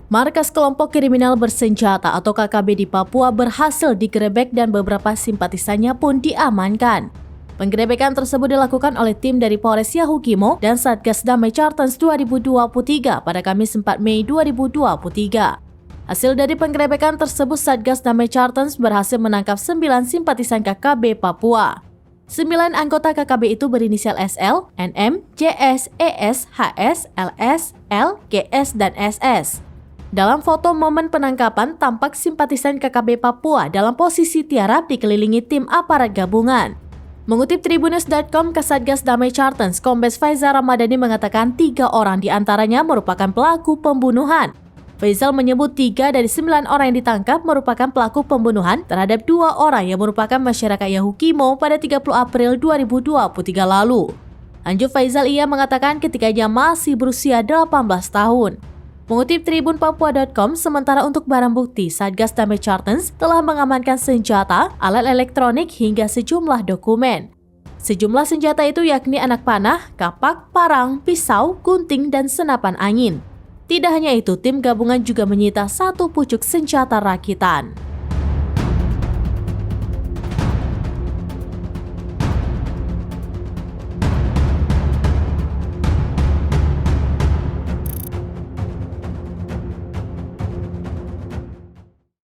Markas kelompok kriminal bersenjata atau KKB di Papua berhasil digerebek dan beberapa simpatisannya pun diamankan. Penggerebekan tersebut dilakukan oleh tim dari Polres Yahukimo dan Satgas Damai Chartens 2023 pada Kamis 4 Mei 2023. Hasil dari penggerebekan tersebut, Satgas Damai Chartens berhasil menangkap 9 simpatisan KKB Papua. 9 anggota KKB itu berinisial SL, NM, JS, ES, HS, LS, L, GS, dan SS. Dalam foto momen penangkapan, tampak simpatisan KKB Papua dalam posisi tiarap dikelilingi tim aparat gabungan. Mengutip Tribunnews.com, Kasatgas Damai Chartens, Kombes Faizal Ramadhani mengatakan 3 orang diantaranya merupakan pelaku pembunuhan. Faizal menyebut 3 dari 9 orang yang ditangkap merupakan pelaku pembunuhan terhadap 2 orang yang merupakan masyarakat Yahukimo pada 30 April 2023 lalu. Lanjut Faizal, ia mengatakan ketiganya masih berusia 18 tahun. Mengutip tribunpapua.com, sementara untuk barang bukti, Satgas Damai Chartens telah mengamankan senjata, alat elektronik, hingga sejumlah dokumen. Sejumlah senjata itu yakni anak panah, kapak, parang, pisau, gunting, dan senapan angin. Tidak hanya itu, tim gabungan juga menyita 1 pucuk senjata rakitan.